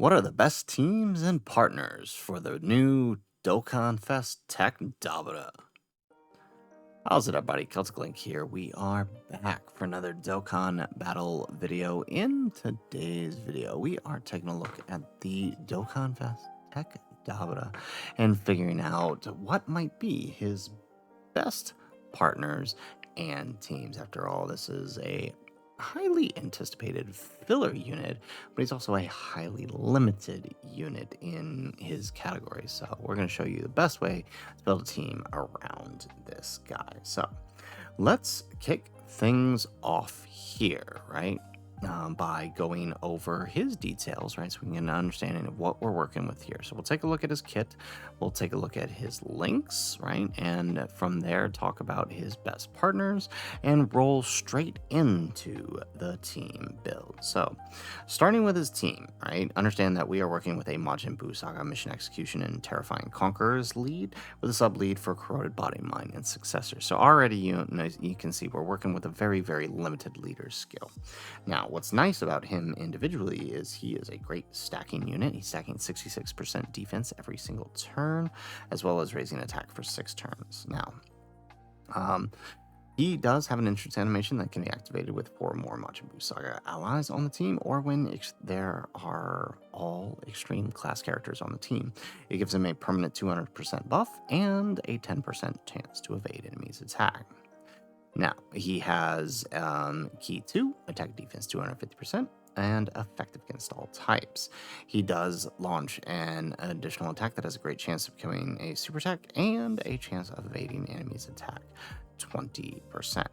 What are the best teams and partners for the new Dokkan Fest Teq Dabura? How's it, everybody? Celtic Link here. We are back for another Dokkan Battle video. In today's video, we are taking a look at the Dokkan Fest Teq Dabura and figuring out what might be his best partners and teams. After all, this is a highly anticipated filler unit, but he's also a highly limited unit in his category. So we're going to show you the best way to build a team around this guy. So let's kick things off here, right? By going over his details, right? So we can get an understanding of what we're working with here. So we'll take a look at his kit. We'll take a look at his links, right? And from there, talk about his best partners and roll straight into the team build. So starting with his team, right? Understand that we are working with a Majin Buu Saga Mission Execution and Terrifying Conquerors lead with a sub lead for Corroded Body, Mind, and Successor. So already you can see we're working with a very, very limited leader skill. Now, what's nice about him individually is he is a great stacking unit. He's stacking 66% defense every single turn, as well as raising attack for 6 turns. Now, he does have an entrance animation that can be activated with 4 more Majin Buu Saga allies on the team, or when there are all extreme class characters on the team. It gives him a permanent 200% buff and a 10% chance to evade enemies' attack. Now, he has Key 2, attack defense 250%, and effective against all types. He does launch an additional attack that has a great chance of becoming a super attack and a chance of evading enemies' attack 20%.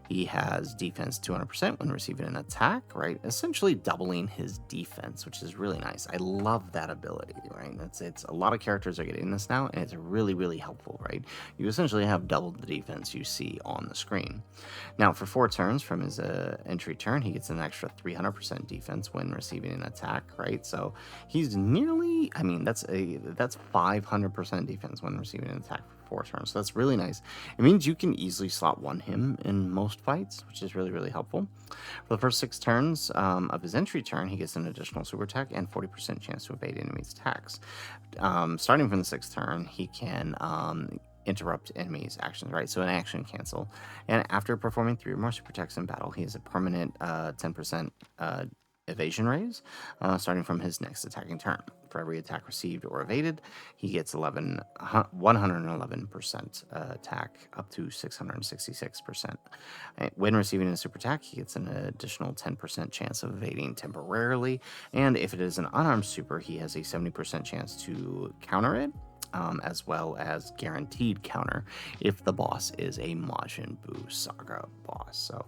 He has defense 200% when receiving an attack, right? Essentially doubling his defense, which is really nice. I love that ability, right? It's a lot of characters are getting this now, and it's really, really helpful, right? You essentially have doubled the defense you see on the screen. Now, for 4 turns from his entry turn, he gets an extra 300% defense when receiving an attack, right? So he's nearly, I mean, that's 500% defense when receiving an attack for 4 turns. So that's really nice. It means you can easily slot one him in most fights, which is really, really helpful. For the first 6 turns of his entry turn, he gets an additional super attack and 40% chance to evade enemies' attacks. Starting from the 6th turn, he can interrupt enemies' actions, right? So an action cancel. And after performing 3 or more super attacks in battle, he has a permanent 10% evasion raise starting from his next attacking turn. For every attack received or evaded, he gets 111% attack up to 666%. When receiving a super attack, he gets an additional 10% chance of evading temporarily, and if it is an unarmed super, he has a 70% chance to counter it, as well as guaranteed counter if the boss is a Majin Buu Saga boss. So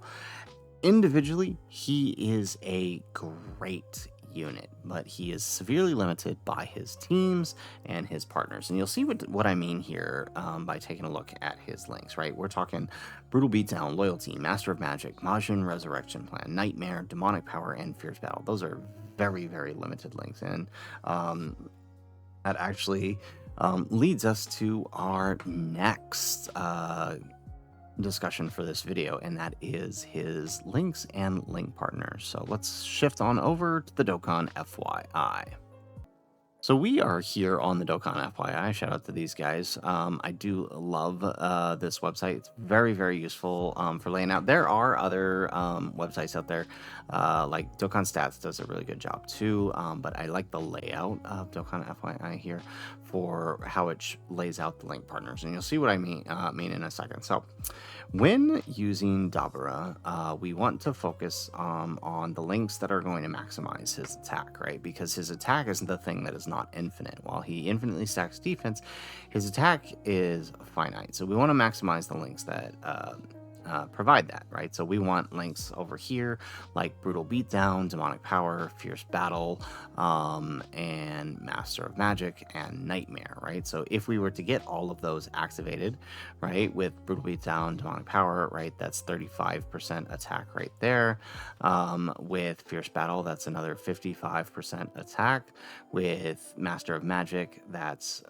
individually, he is a great unit, but he is severely limited by his teams and his partners. And you'll see what I mean here by taking a look at his links, right? We're talking Brutal Beatdown, Loyalty, Master of Magic, Majin Resurrection Plan, Nightmare, Demonic Power, and Fierce Battle. Those are very, very limited links. And that actually leads us to our next discussion for this video, and that is his links and link partners. So let's shift on over to the Dokkan FYI. So we are here on the Dokkan FYI. Shout out to these guys. I do love this website. It's very, very useful for laying out. There are other websites out there, like Dokkan Stats does a really good job too, but I like the layout of Dokkan FYI here for how it lays out the link partners. And you'll see what I mean in a second. So when using Dabura, we want to focus on the links that are going to maximize his attack, right? Because his attack isn't the thing that is not infinite. While he infinitely stacks defense, his attack is finite. So we want to maximize the links that provide that, right? So we want links over here like Brutal Beatdown, Demonic Power, Fierce Battle, and Master of Magic and Nightmare, right? So if we were to get all of those activated, right, with Brutal Beatdown, Demonic Power, right, that's 35% attack right there. With Fierce Battle, that's another 55% attack. With Master of Magic, that's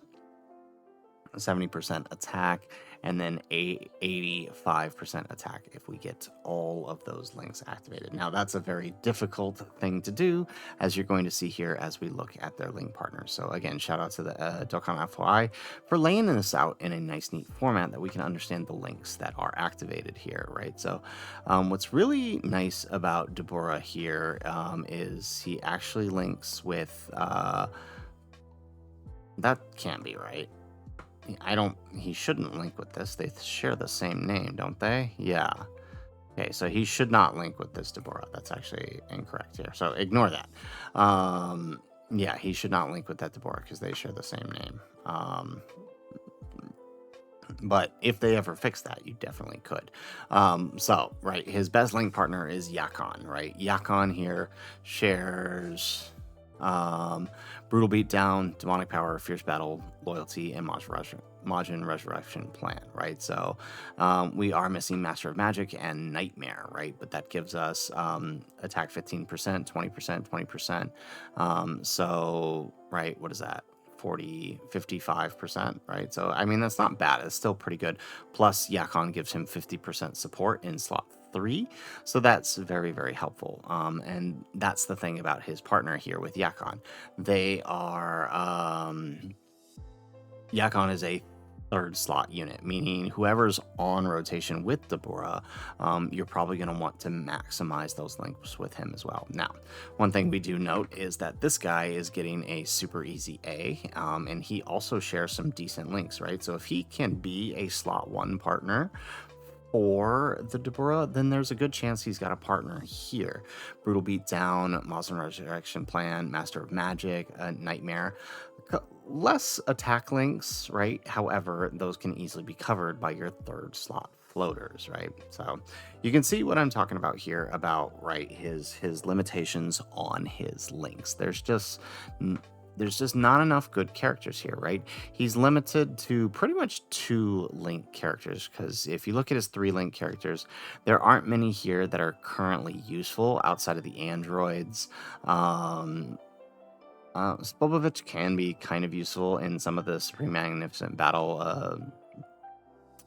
70% attack, and then 85% attack if we get all of those links activated. Now, that's a very difficult thing to do, as you're going to see here as we look at their link partners. So again, shout out to the Dokkan FYI for laying this out in a nice, neat format that we can understand the links that are activated here, right? So what's really nice about Dabura here is he actually links with... that can't be right. He shouldn't link with this. They share the same name, don't they? Yeah. Okay, so he should not link with this Dabura. That's actually incorrect here. So ignore that. Yeah, he should not link with that Dabura because they share the same name. But if they ever fix that, you definitely could. So, right, his best link partner is Yakon, right? Yakon here shares... Brutal Beatdown, Demonic Power, Fierce Battle, Loyalty, and Majin Resurrection Plan, right? So we are missing Master of Magic and Nightmare, right? But that gives us attack 15%, 20%, 20%. So, right, what is that? 55%, right? So, I mean, that's not bad. It's still pretty good. Plus, Yakon gives him 50% support in slot 3. So that's very, very helpful. And that's the thing about his partner here with Yakon. They are... Yakon is a third slot unit, meaning whoever's on rotation with Dabura, you're probably going to want to maximize those links with him as well. Now, one thing we do note is that this guy is getting a super easy A, and he also shares some decent links, right? So if he can be a slot 1 partner for the Dabura, then there's a good chance he's got a partner here. Brutal Beatdown, Majin Resurrection Plan, Master of Magic, Nightmare. Less attack links, right? However, those can easily be covered by your third slot floaters, right? So you can see what I'm talking about here about, right, his limitations on his links. There's just not enough good characters here, right? He's limited to pretty much 2 link characters, because if you look at his 3 link characters, there aren't many here that are currently useful outside of the androids. Spobovich can be kind of useful in some of the Supreme Magnificent Battle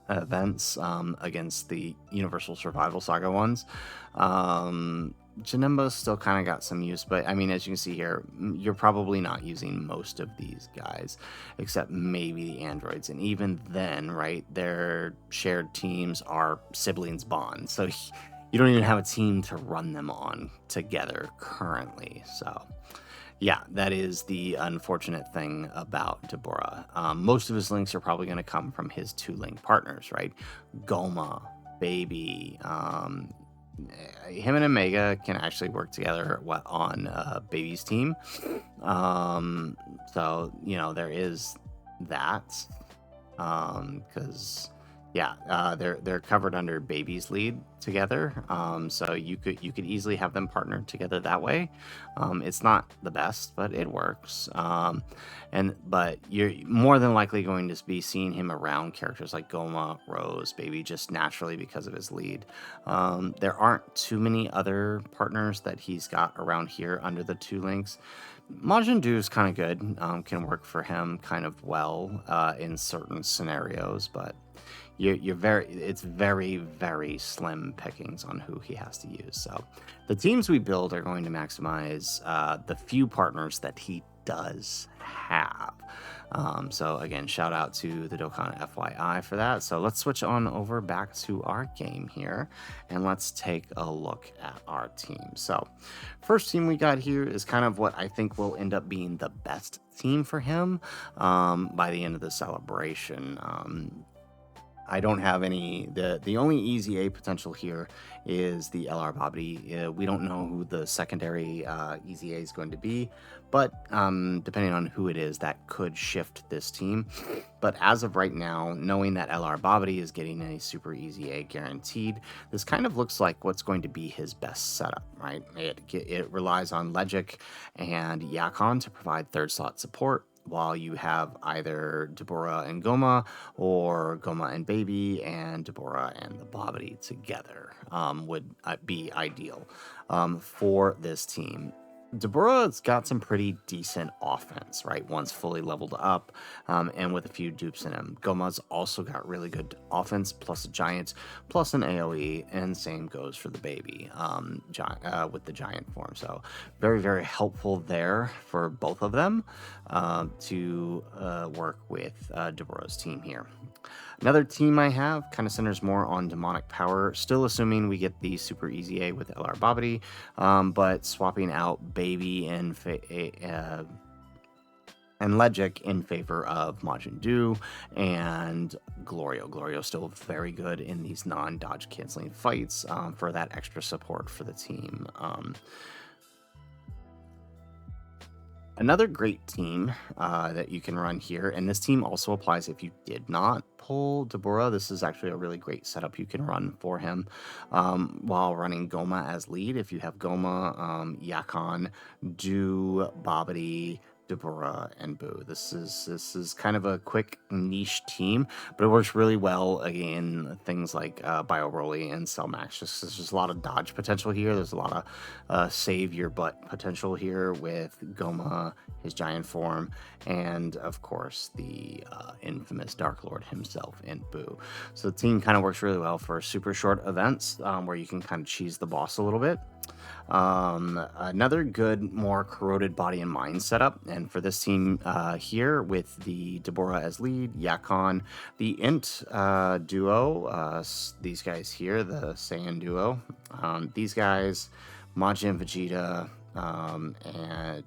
events against the Universal Survival Saga ones. Janemba's still kind of got some use, but I mean, as you can see here, you're probably not using most of these guys, except maybe the androids. And even then, right, their shared teams are siblings bond. So you don't even have a team to run them on together currently. So yeah, that is the unfortunate thing about Dabura. Most of his links are probably going to come from his 2 link partners, right? Goma, Baby, him and Omega can actually work together on Baby's team. So, you know, there is that. Because they're covered under Baby's lead together. So you could easily have them partner together that way. It's not the best, but it works. But you're more than likely going to be seeing him around characters like Goma, Rose, Baby, just naturally because of his lead. There aren't too many other partners that he's got around here under the 2 links. Majin Buu is kind of good, can work for him kind of well in certain scenarios, but it's very, very slim pickings on who he has to use. So the teams we build are going to maximize the few partners that he does have. So again, shout out to the Dokkan FYI for that. So let's switch on over back to our game here, and let's take a look at our team. So first team we got here is kind of what I think will end up being the best team for him by the end of the celebration. I don't have any... The only easy A potential here is the LR Bobby. We don't know who the secondary easy A is going to be, but depending on who it is, that could shift this team. But as of right now, knowing that LR Bobby is getting a super easy A guaranteed, this kind of looks like what's going to be his best setup, right? It relies on Legic and Yakon to provide third slot support, while you have either Dabura and Goma, or Goma and Baby, and Dabura and the Bobby together would be ideal for this team. Dabura's got some pretty decent offense, right? Once fully leveled up, and with a few dupes in him. Goma's also got really good offense, plus a giant, plus an AoE, and same goes for the baby with the giant form. So very, very helpful there for both of them to work with Dabura's team here. Another team I have kind of centers more on demonic power, still assuming we get the super easy A with LR Babidi, but swapping out Baby and Legic in favor of Majin Du and Glorio. Glorio still very good in these non-dodge canceling fights for that extra support for the team. Another great team that you can run here, and this team also applies if you did not pull Dabura. This is actually a really great setup you can run for him while running Goma as lead. If you have Goma, Yakon, Du, Babidi, Dabura, and Boo. This is kind of a quick niche team, but it works really well again things like Bio Broly and Cell Max. Just there's a lot of dodge potential here. There's a lot of save your butt potential here with Goma, his giant form, and of course the infamous Dark Lord himself in Boo. So the team kind of works really well for super short events where you can kind of cheese the boss a little bit. Another good, more corroded body and mind setup, and for this team here with the Dabura as lead, Yakon, the Int duo, these guys here, the Saiyan duo, these guys, Majin Vegeta, and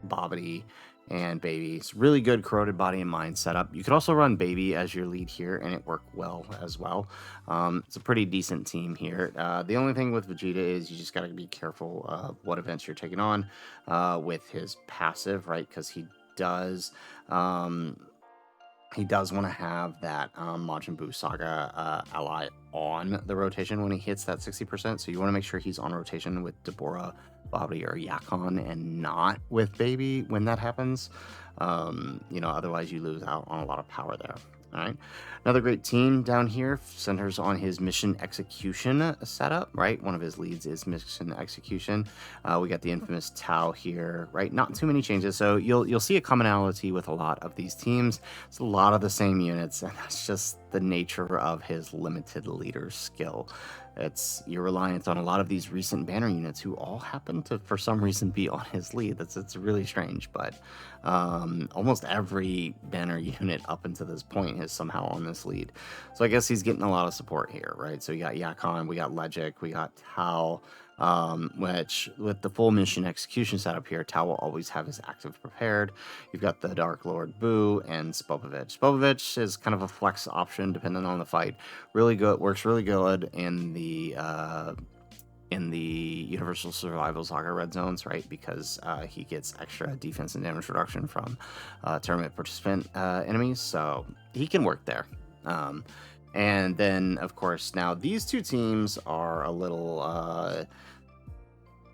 Babidi and Baby. It's really good corroded body and mind setup. You could also run Baby as your lead here, and it worked well as well. It's a pretty decent team here. The only thing with Vegeta is you just got to be careful of what events you're taking on with his passive, right? Because he does want to have that Majin Buu Saga ally on the rotation when he hits that 60%. So you want to make sure he's on rotation with Dabura, Babidi, or Yakon, and not with Baby when that happens. Otherwise you lose out on a lot of power there. All right. Another great team down here centers on his mission execution setup, right? One of his leads is mission execution. We got the infamous Tao here, right? Not too many changes. So you'll see a commonality with a lot of these teams. It's a lot of the same units, and that's just the nature of his limited leader skill. You're reliant on a lot of these recent banner units who all happen to, for some reason, be on his lead. It's really strange, but almost every banner unit up until this point is somehow on this lead. So I guess he's getting a lot of support here, right? So you got Yakon, we got Legic, we got Tao, which with the full mission execution setup here, Tao will always have his active prepared. You've got the Dark Lord Boo and Spopovich. Spopovich is kind of a flex option depending on the fight. Really good, works really good in the Universal Survival Saga red zones, right? Because he gets extra defense and damage reduction from tournament participant enemies, so he can work there. And then, of course, now these two teams are a little...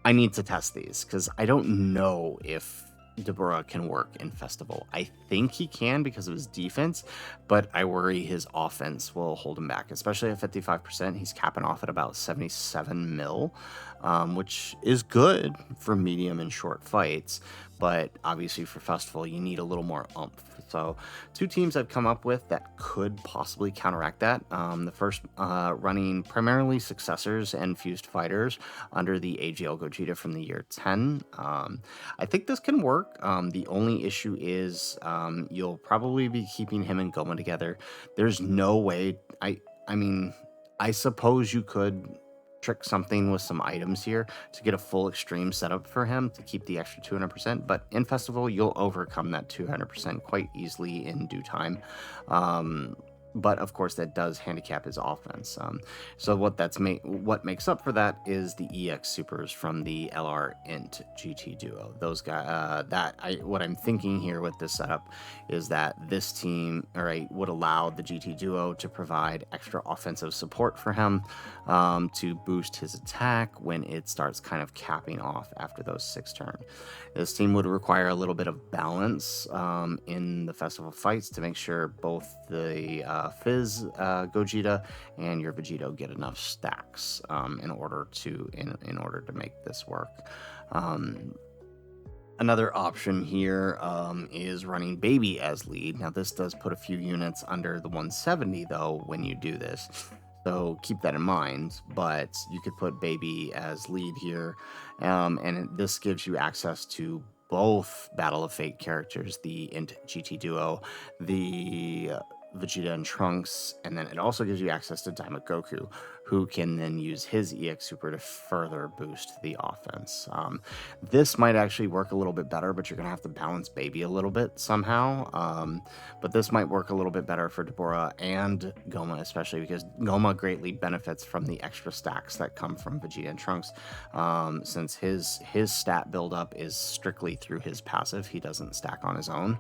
I need to test these, because I don't know if Dabura can work in Festival. I think he can because of his defense, but I worry his offense will hold him back, especially at 55%. He's capping off at about 77 mil, which is good for medium and short fights, but obviously for Festival, you need a little more oomph. So two teams I've come up with that could possibly counteract that. The first running primarily successors and fused fighters under the AGL Gogeta from the year 10. I think this can work. The only issue is you'll probably be keeping him and Goma together. There's no way. I suppose you could trick something with some items here to get a full extreme setup for him to keep the extra 200%, but in Festival you'll overcome that 200% quite easily in due time. But of course that does handicap his offense. So what makes up for that is the EX supers from the LR Int GT duo. Those guys, what I'm thinking here with this setup is that this team, all right, would allow the GT duo to provide extra offensive support for him to boost his attack when it starts kind of capping off after those 6 turns. This team would require a little bit of balance in the Festival fights to make sure both the Fizz Gogeta and your Vegito get enough stacks in order to make this work. Another option here is running Baby as lead. Now, this does put a few units under the 170, though, when you do this. So keep that in mind, but you could put Baby as lead here, and this gives you access to both Battle of Fate characters, the Int GT Duo, the Vegeta and Trunks, and then it also gives you access to Daima Goku, who can then use his EX Super to further boost the offense. This might actually work a little bit better, but you're going to have to balance Baby a little bit somehow. But this might work a little bit better for Dabura and Goma, especially because Goma greatly benefits from the extra stacks that come from Vegeta and Trunks, since his stat buildup is strictly through his passive. He doesn't stack on his own.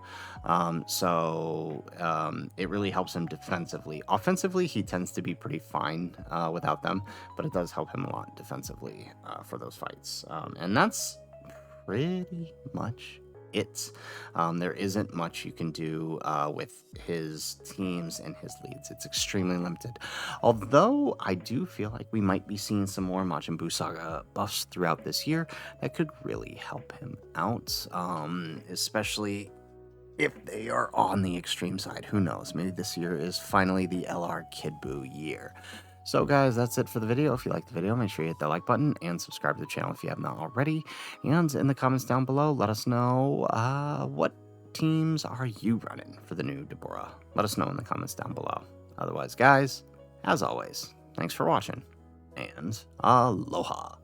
It really helps him defensively. Offensively, he tends to be pretty fine without them, but it does help him a lot defensively for those fights. And that's pretty much it. There isn't much you can do with his teams and his leads. It's extremely limited. Although I do feel like we might be seeing some more Majin Buu Saga buffs throughout this year that could really help him out, especially if they are on the extreme side. Who knows? Maybe this year is finally the LR Kid Buu year. So guys, that's it for the video. If you liked the video, make sure you hit that like button and subscribe to the channel if you have not already. And in the comments down below, let us know what teams are you running for the new Dabura. Let us know in the comments down below. Otherwise, guys, as always, thanks for watching, and aloha.